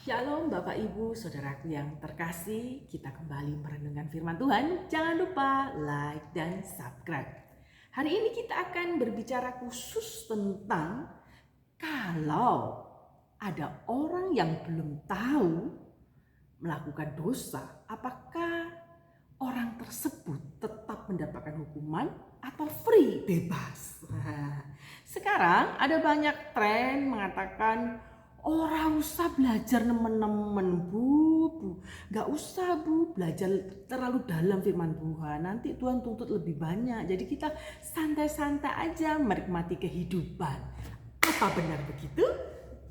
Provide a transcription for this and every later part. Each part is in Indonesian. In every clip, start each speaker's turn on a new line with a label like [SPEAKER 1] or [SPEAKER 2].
[SPEAKER 1] Shalom Bapak Ibu, Saudaraku yang terkasih, kita kembali merenungkan firman Tuhan. Jangan lupa like dan subscribe. Hari ini kita akan berbicara khusus tentang kalau ada orang yang belum tahu melakukan dosa, apakah orang tersebut tetap mendapatkan hukuman atau free, bebas. Sekarang ada banyak tren mengatakan orang usah belajar nemen-nemen bu, gak usah bu belajar terlalu dalam firman Tuhan, nanti Tuhan tuntut lebih banyak. Jadi kita santai-santai aja menikmati kehidupan. Apa benar begitu?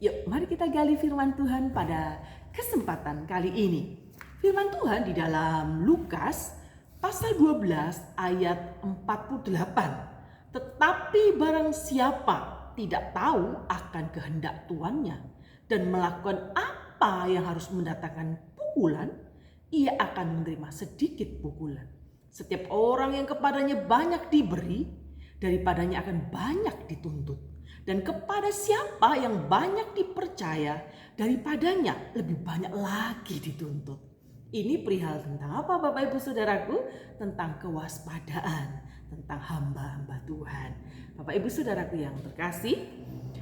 [SPEAKER 1] Yuk mari kita gali firman Tuhan pada kesempatan kali ini. Firman Tuhan di dalam Lukas pasal 12 ayat 48. Tetapi barang siapa tidak tahu akan kehendak tuannya dan melakukan apa yang harus mendatangkan pukulan, ia akan menerima sedikit pukulan. Setiap orang yang kepadanya banyak diberi, daripadanya akan banyak dituntut. Dan kepada siapa yang banyak dipercaya, daripadanya lebih banyak lagi dituntut. Ini perihal tentang apa Bapak Ibu Saudaraku? Tentang kewaspadaan, tentang hamba-hamba Tuhan. Bapak Ibu Saudaraku yang terkasih,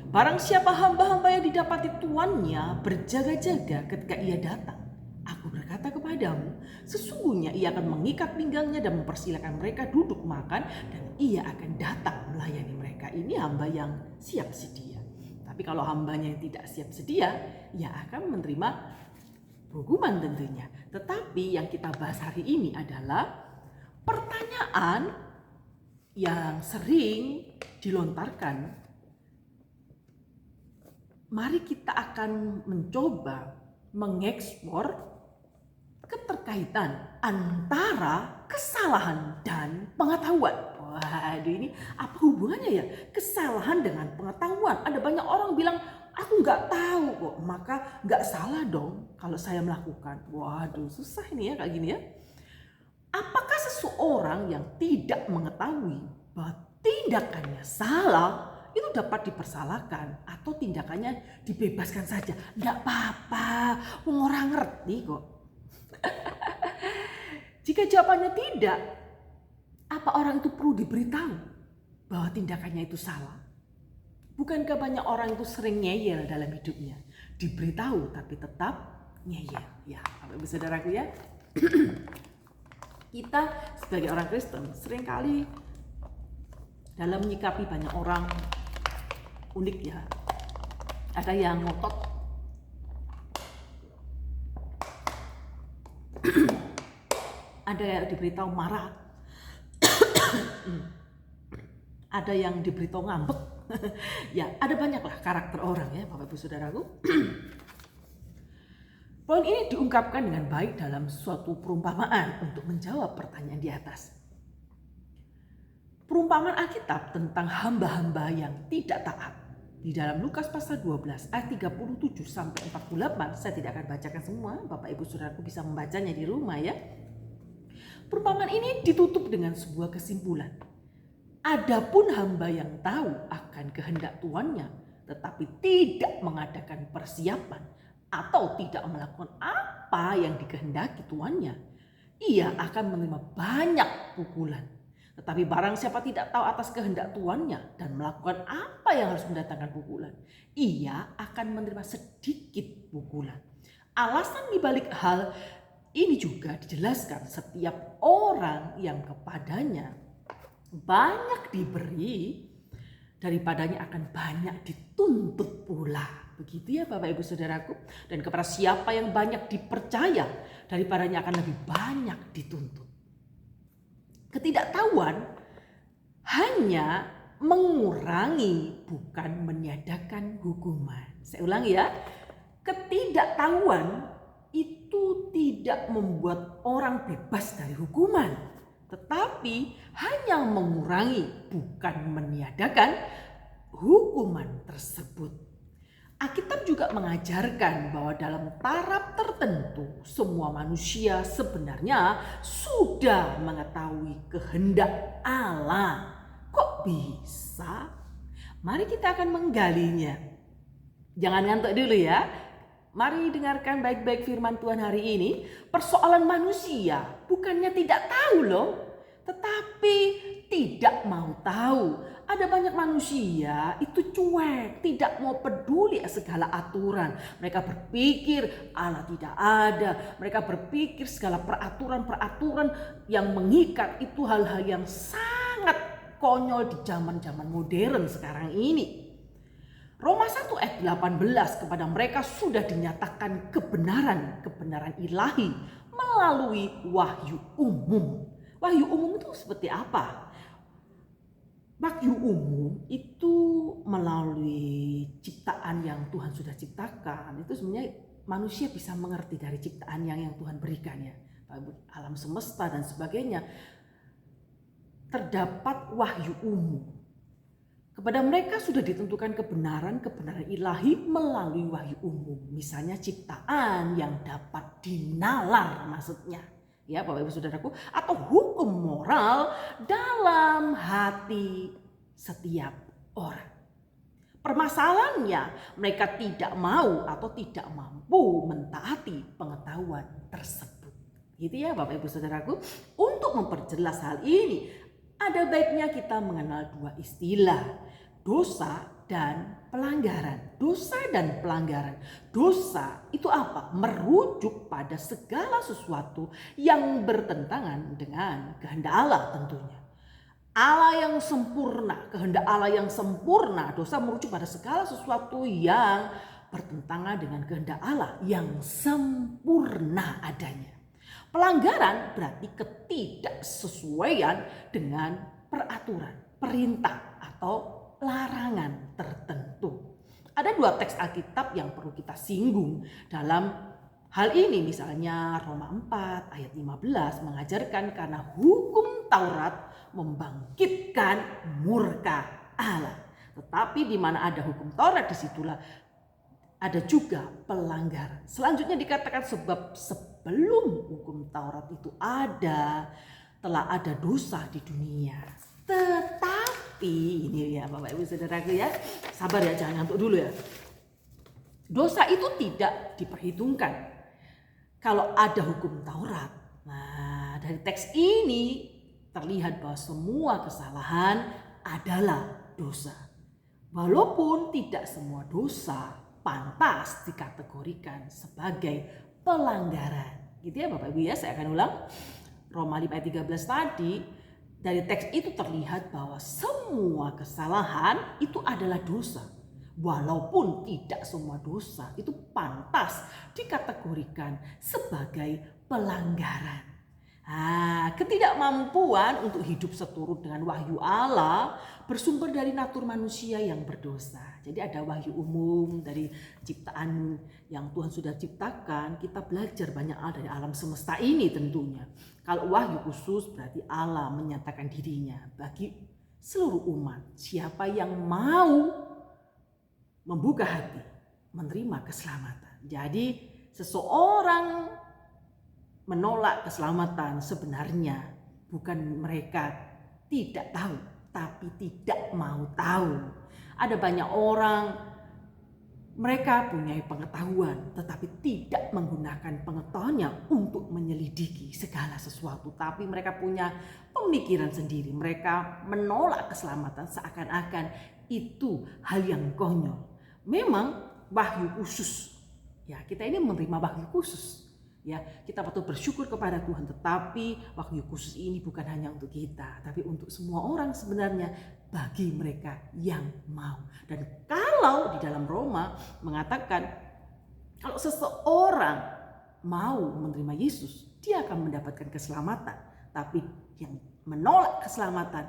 [SPEAKER 1] barang siapa hamba-hamba yang didapati tuannya berjaga-jaga ketika ia datang, aku berkata kepadamu, sesungguhnya ia akan mengikat pinggangnya dan mempersilakan mereka duduk makan, dan ia akan datang melayani mereka. Ini hamba yang siap sedia. Tapi kalau hambanya yang tidak siap sedia, ia akan menerima hukuman tentunya. Tetapi yang kita bahas hari ini adalah pertanyaan yang sering dilontarkan. Mari kita akan mencoba mengekspor keterkaitan antara kesalahan dan pengetahuan. Waduh, ini apa hubungannya ya? Kesalahan dengan pengetahuan. Ada banyak orang bilang, aku nggak tahu kok, maka nggak salah dong kalau saya melakukan. Waduh, susah ini ya kayak gini ya. Apakah seseorang yang tidak mengetahui bahwa tindakannya salah itu dapat dipersalahkan atau tindakannya dibebaskan saja? Nggak apa-apa, orang ngerti kok. Jika jawabannya tidak, apa orang itu perlu diberitahu bahwa tindakannya itu salah? Bukankah banyak orang itu sering ngeyel dalam hidupnya? Diberitahu tapi tetap ngeyel. Ya, Bapak Ibu Saudaraku ya. Kita sebagai orang Kristen seringkali dalam menyikapi banyak orang unik ya. Ada yang ngotot, ada yang diberitahu marah, ada yang diberitahu ngambek. Ya, ada banyaklah karakter orang ya Bapak Ibu Saudaraku. Poin ini diungkapkan dengan baik dalam suatu perumpamaan untuk menjawab pertanyaan di atas. Perumpamaan Alkitab tentang hamba-hamba yang tidak taat di dalam Lukas pasal 12 ayat 37 sampai 48. Saya tidak akan bacakan semua, Bapak Ibu Saudaraku bisa membacanya di rumah ya. Perumpamaan ini ditutup dengan sebuah kesimpulan. Adapun hamba yang tahu akan kehendak tuannya tetapi tidak mengadakan persiapan atau tidak melakukan apa yang dikehendaki tuannya, ia akan menerima banyak pukulan. Tetapi barang siapa tidak tahu atas kehendak tuannya dan melakukan apa yang harus mendatangkan pukulan, ia akan menerima sedikit pukulan. Alasan dibalik hal ini juga dijelaskan, setiap orang yang kepadanya banyak diberi, daripadanya akan banyak dituntut pula. Begitu ya Bapak Ibu Saudaraku. Dan kepada siapa yang banyak dipercaya, daripadanya akan lebih banyak dituntut. Ketidaktahuan hanya mengurangi, bukan meniadakan hukuman. Saya ulangi ya. Ketidaktahuan itu tidak membuat orang bebas dari hukuman, tetapi hanya mengurangi, bukan meniadakan hukuman tersebut. Alkitab juga mengajarkan bahwa dalam taraf tertentu semua manusia sebenarnya sudah mengetahui kehendak Allah. Kok bisa? Mari kita akan menggalinya. Jangan ngantuk dulu ya. Mari dengarkan baik-baik firman Tuhan hari ini. Persoalan manusia bukannya tidak tahu loh, tetapi tidak mau tahu. Ada banyak manusia itu cuek, tidak mau peduli segala aturan. Mereka berpikir Allah tidak ada. Mereka berpikir segala peraturan-peraturan yang mengikat itu hal-hal yang sangat konyol di zaman-zaman modern sekarang ini. Roma 1 ayat 18, kepada mereka sudah dinyatakan kebenaran ilahi melalui wahyu umum. Wahyu umum itu seperti apa? Wahyu umum itu melalui ciptaan yang Tuhan sudah ciptakan. Itu sebenarnya manusia bisa mengerti dari ciptaan yang Tuhan berikan ya. Alam semesta dan sebagainya. Terdapat wahyu umum. Kepada mereka sudah ditentukan kebenaran ilahi melalui wahyu umum. Misalnya ciptaan yang dapat dinalar maksudnya. Ya Bapak Ibu Saudaraku. Atau hukum moral dalam hati setiap orang. Permasalahannya mereka tidak mau atau tidak mampu mentaati pengetahuan tersebut. Gitu ya Bapak Ibu Saudaraku. Untuk memperjelas hal ini, ada baiknya kita mengenal dua istilah. Dosa dan pelanggaran. Dosa dan pelanggaran. Dosa itu apa? Merujuk pada segala sesuatu yang bertentangan dengan kehendak Allah tentunya. Allah yang sempurna, kehendak Allah yang sempurna. Dosa merujuk pada segala sesuatu yang bertentangan dengan kehendak Allah yang sempurna adanya. Pelanggaran berarti ketidaksesuaian dengan peraturan, perintah atau larangan tertentu. Ada dua teks Alkitab yang perlu kita singgung dalam hal ini. Misalnya Roma 4 ayat 15 mengajarkan karena hukum Taurat membangkitkan murka Allah. Tetapi di mana ada hukum Taurat, disitulah ada juga pelanggaran. Selanjutnya dikatakan sebab sebelum hukum Taurat itu ada, telah ada dosa di dunia. Tetapi ini ya Bapak Ibu Saudaraku ya, sabar ya, jangan ngantuk dulu ya. Dosa itu tidak diperhitungkan kalau ada hukum Taurat. Nah, dari teks ini terlihat bahwa semua kesalahan adalah dosa. Walaupun tidak semua dosa pantas dikategorikan sebagai pelanggaran. Gitu ya Bapak Ibu ya, saya akan ulang. Roma 5 ayat 13 tadi, dari teks itu terlihat bahwa semua kesalahan itu adalah dosa. Walaupun tidak semua dosa itu pantas dikategorikan sebagai pelanggaran. Ketidakmampuan untuk hidup seturut dengan wahyu Allah bersumber dari natur manusia yang berdosa. Jadi ada wahyu umum dari ciptaan yang Tuhan sudah ciptakan. Kita belajar banyak hal dari alam semesta ini tentunya. Kalau wahyu khusus berarti Allah menyatakan dirinya bagi seluruh umat. Siapa yang mau membuka hati, menerima keselamatan. Jadi seseorang menolak keselamatan sebenarnya bukan mereka tidak tahu, tapi tidak mau tahu. Ada banyak orang, mereka punya pengetahuan tetapi tidak menggunakan pengetahuannya untuk menyelidiki segala sesuatu. Tapi mereka punya pemikiran sendiri. Mereka menolak keselamatan seakan-akan itu hal yang konyol. Memang wahyu khusus. Ya, kita ini menerima wahyu khusus. Ya, kita patut bersyukur kepada Tuhan, tetapi wahyu khusus ini bukan hanya untuk kita, tapi untuk semua orang sebenarnya, bagi mereka yang mau. Dan kalau di dalam Roma mengatakan kalau seseorang mau menerima Yesus, dia akan mendapatkan keselamatan, tapi yang menolak keselamatan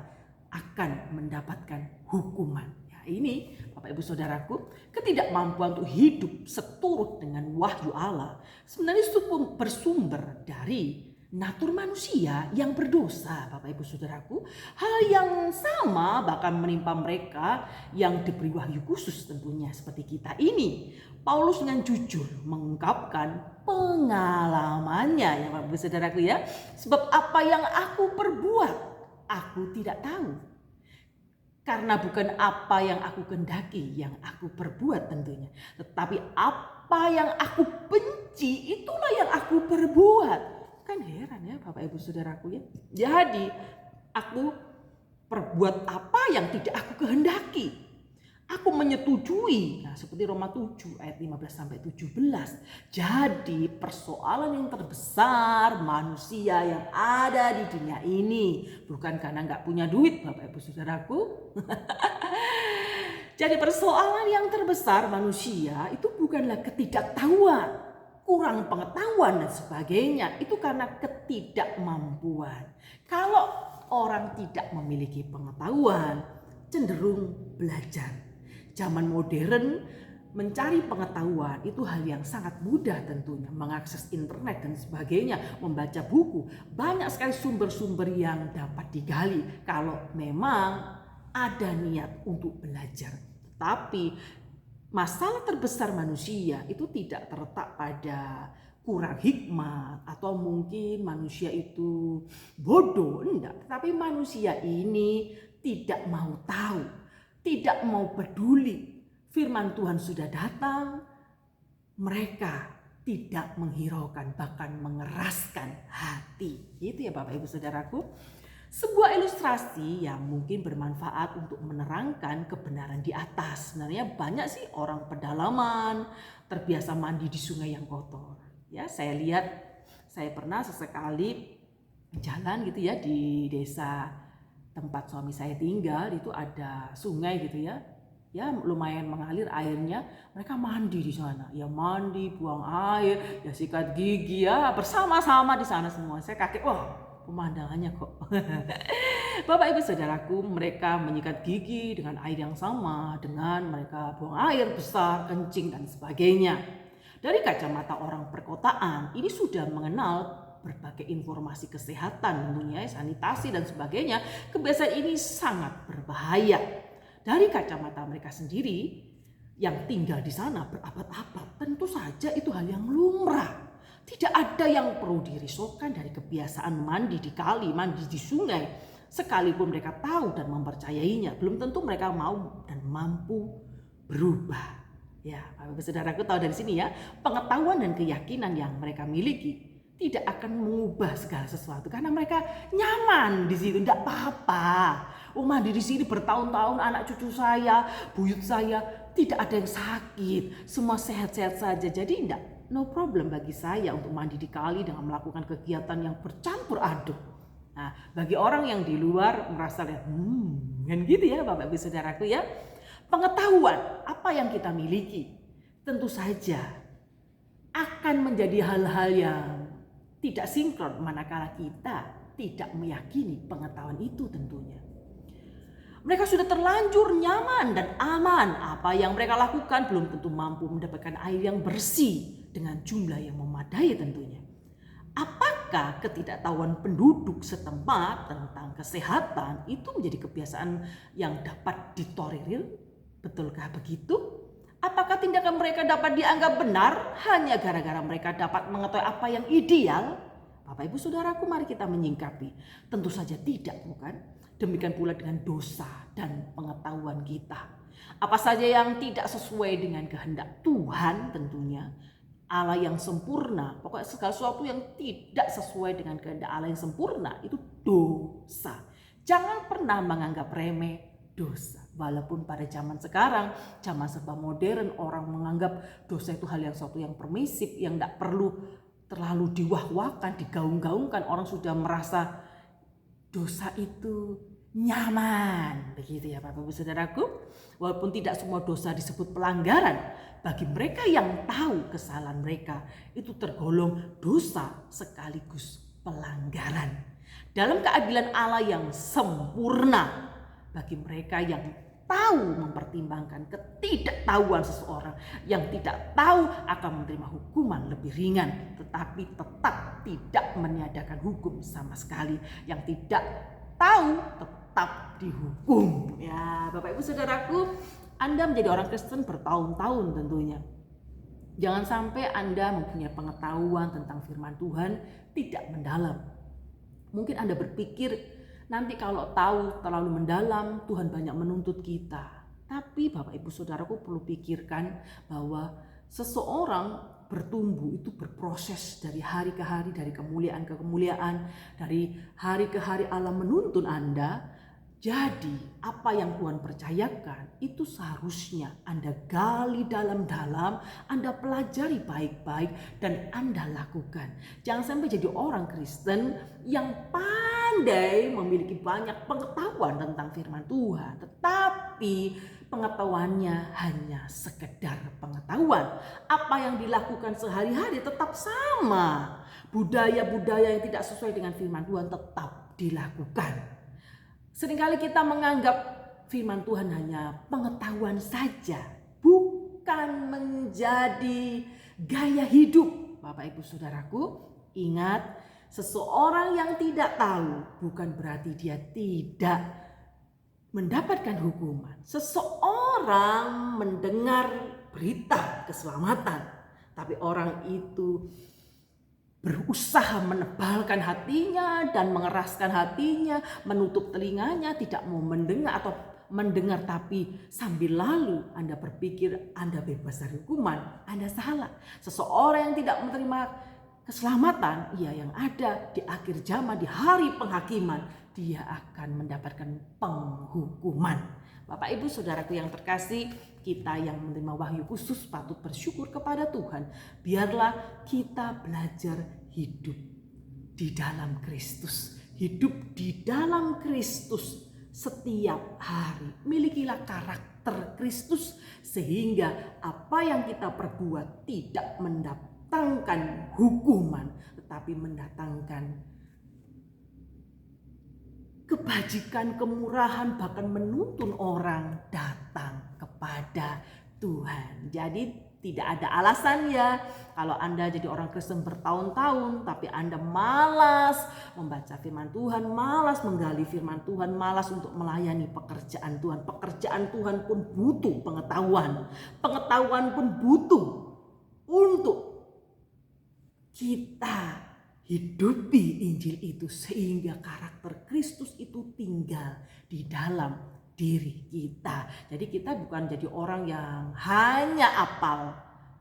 [SPEAKER 1] akan mendapatkan hukuman. Ini Bapak Ibu Saudaraku, ketidakmampuan untuk hidup seturut dengan wahyu Allah sebenarnya bersumber dari natur manusia yang berdosa. Bapak Ibu Saudaraku, hal yang sama bahkan menimpa mereka yang diberi wahyu khusus tentunya seperti kita ini. Paulus dengan jujur mengungkapkan pengalamannya ya Bapak Ibu Saudaraku ya. Sebab apa yang aku perbuat aku tidak tahu. Karena bukan apa yang aku kehendaki yang aku perbuat tentunya. Tetapi apa Apa yang aku benci itulah yang aku perbuat. Kan heran ya Bapak Ibu Saudaraku ya. Jadi aku perbuat apa yang tidak aku kehendaki. Aku menyetujui, nah seperti Roma 7 ayat 15 sampai 17. Jadi persoalan yang terbesar manusia yang ada di dunia ini bukan karena nggak punya duit Bapak Ibu Saudaraku. Jadi persoalan yang terbesar manusia itu bukanlah ketidaktahuan, kurang pengetahuan dan sebagainya. Itu karena ketidakmampuan. Kalau orang tidak memiliki pengetahuan, cenderung belajar. Zaman modern mencari pengetahuan itu hal yang sangat mudah tentunya. Mengakses internet dan sebagainya, membaca buku. Banyak sekali sumber-sumber yang dapat digali kalau memang ada niat untuk belajar. Tapi masalah terbesar manusia itu tidak terletak pada kurang hikmat atau mungkin manusia itu bodoh, enggak. Tetapi manusia ini tidak mau tahu, tidak mau peduli. Firman Tuhan sudah datang, mereka tidak menghiraukan, bahkan mengeraskan hati. Itu ya Bapak Ibu Saudaraku. Sebuah ilustrasi yang mungkin bermanfaat untuk menerangkan kebenaran di atas. Sebenarnya banyak sih orang pedalaman terbiasa mandi di sungai yang kotor. Ya, saya pernah sesekali jalan gitu ya di desa tempat suami saya tinggal, itu ada sungai gitu ya. Ya lumayan mengalir airnya, mereka mandi di sana. Ya mandi, buang air, ya sikat gigi ya bersama-sama di sana semua. Saya kaget, wah pemandangannya kok. Bapak Ibu Saudaraku, mereka menyikat gigi dengan air yang sama dengan mereka buang air besar, kencing dan sebagainya. Dari kacamata orang perkotaan, ini sudah mengenal berbagai informasi kesehatan tentunya, sanitasi dan sebagainya. Kebiasaan ini sangat berbahaya. Dari kacamata mereka sendiri yang tinggal di sana berabad-abad, tentu saja itu hal yang lumrah. Tidak ada yang perlu dirisaukan dari kebiasaan mandi di kali, mandi di sungai. Sekalipun mereka tahu dan mempercayainya, belum tentu mereka mau dan mampu berubah. Ya, Bapak Saudaraku tahu dari sini ya, pengetahuan dan keyakinan yang mereka miliki tidak akan mengubah segala sesuatu karena mereka nyaman di situ, tidak apa-apa. Mandi di sini bertahun-tahun, anak cucu saya, buyut saya tidak ada yang sakit, semua sehat-sehat saja. Jadi enggak, no problem bagi saya untuk mandi di kali dengan melakukan kegiatan yang bercampur aduk. Nah, bagi orang yang di luar merasa lihat, kan gitu ya Bapak Ibu Saudaraku ya. Pengetahuan apa yang kita miliki tentu saja akan menjadi hal-hal yang tidak sinkron manakala kita tidak meyakini pengetahuan itu tentunya. Mereka sudah terlanjur nyaman dan aman. Apa yang mereka lakukan belum tentu mampu mendapatkan air yang bersih dengan jumlah yang memadai tentunya. Apakah ketidaktahuan penduduk setempat tentang kesehatan itu menjadi kebiasaan yang dapat ditolerir? Betulkah begitu? Apakah tindakan mereka dapat dianggap benar hanya gara-gara mereka dapat mengetahui apa yang ideal? Bapak Ibu Saudaraku, mari kita menyingkapi. Tentu saja tidak, bukan? Demikian pula dengan dosa dan pengetahuan kita. Apa saja yang tidak sesuai dengan kehendak Tuhan tentunya. Allah yang sempurna, pokoknya segala sesuatu yang tidak sesuai dengan kehendak Allah yang sempurna itu dosa. Jangan pernah menganggap remeh dosa. Walaupun pada zaman sekarang, zaman serba modern, orang menganggap dosa itu hal yang suatu yang permisif, yang tidak perlu terlalu diwah-wahkan, digaung-gaungkan. Orang sudah merasa dosa itu nyaman, begitu ya Bapak Ibu Saudaraku. Walaupun tidak semua dosa disebut pelanggaran, bagi mereka yang tahu kesalahan mereka itu tergolong dosa sekaligus pelanggaran. Dalam keadilan Allah yang sempurna, bagi mereka yang tahu mempertimbangkan ketidaktahuan seseorang, yang tidak tahu akan menerima hukuman lebih ringan, tetapi tetap tidak meniadakan hukum sama sekali. Yang tidak tahu tetap dihukum. Ya, Bapak Ibu Saudaraku, Anda menjadi orang Kristen bertahun-tahun tentunya. Jangan sampai Anda mempunyai pengetahuan tentang firman Tuhan tidak mendalam. Mungkin Anda berpikir nanti kalau tahu terlalu mendalam, Tuhan banyak menuntut kita. Tapi Bapak Ibu Saudaraku perlu pikirkan bahwa Seseorang bertumbuh itu berproses dari hari ke hari, dari kemuliaan ke kemuliaan, dari hari ke hari Allah menuntun Anda. Jadi apa yang Tuhan percayakan itu seharusnya Anda gali dalam-dalam, Anda pelajari baik-baik dan Anda lakukan. Jangan sampai jadi orang Kristen yang pandai memiliki banyak pengetahuan tentang firman Tuhan, tetapi pengetahuannya hanya sekedar pengetahuan. Apa yang dilakukan sehari-hari tetap sama. Budaya-budaya yang tidak sesuai dengan firman Tuhan tetap dilakukan. Seringkali kita menganggap firman Tuhan hanya pengetahuan saja, bukan menjadi gaya hidup. Bapak Ibu Saudaraku, ingat, seseorang yang tidak tahu bukan berarti dia tidak mendapatkan hukuman. Seseorang mendengar berita keselamatan, tapi orang itu berusaha menebalkan hatinya dan mengeraskan hatinya, menutup telinganya, tidak mau mendengar atau mendengar tapi sambil lalu Anda berpikir Anda bebas dari hukuman. Anda salah. Seseorang yang tidak menerima keselamatan, yang ada di akhir zaman, di hari penghakiman, dia akan mendapatkan penghukuman. Bapak Ibu Saudaraku yang terkasih, kita yang menerima wahyu khusus patut bersyukur kepada Tuhan. Biarlah kita belajar hidup di dalam Kristus. Hidup di dalam Kristus setiap hari. Milikilah karakter Kristus sehingga apa yang kita perbuat tidak mendatangkan hukuman, tetapi mendatangkan kebajikan, kemurahan, bahkan menuntun orang datang kepada Tuhan. Jadi tidak ada alasan ya kalau Anda jadi orang Kristen bertahun-tahun tapi Anda malas membaca firman Tuhan, malas menggali firman Tuhan, malas untuk melayani pekerjaan Tuhan. Pekerjaan Tuhan pun butuh pengetahuan. Pengetahuan pun butuh untuk kita hidupi Injil itu sehingga karakter Kristus itu tinggal di dalam diri kita. Jadi kita bukan jadi orang yang hanya apal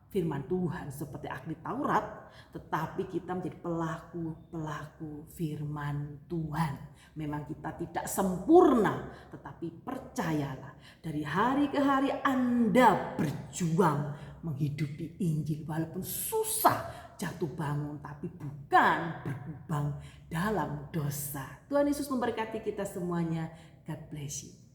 [SPEAKER 1] firman Tuhan seperti ahli Taurat, tetapi kita menjadi pelaku firman Tuhan. Memang kita tidak sempurna, tetapi percayalah dari hari ke hari Anda berjuang menghidupi Injil walaupun susah, jatuh bangun, tapi bukan berkubang dalam dosa. Tuhan Yesus memberkati kita semuanya. God bless you.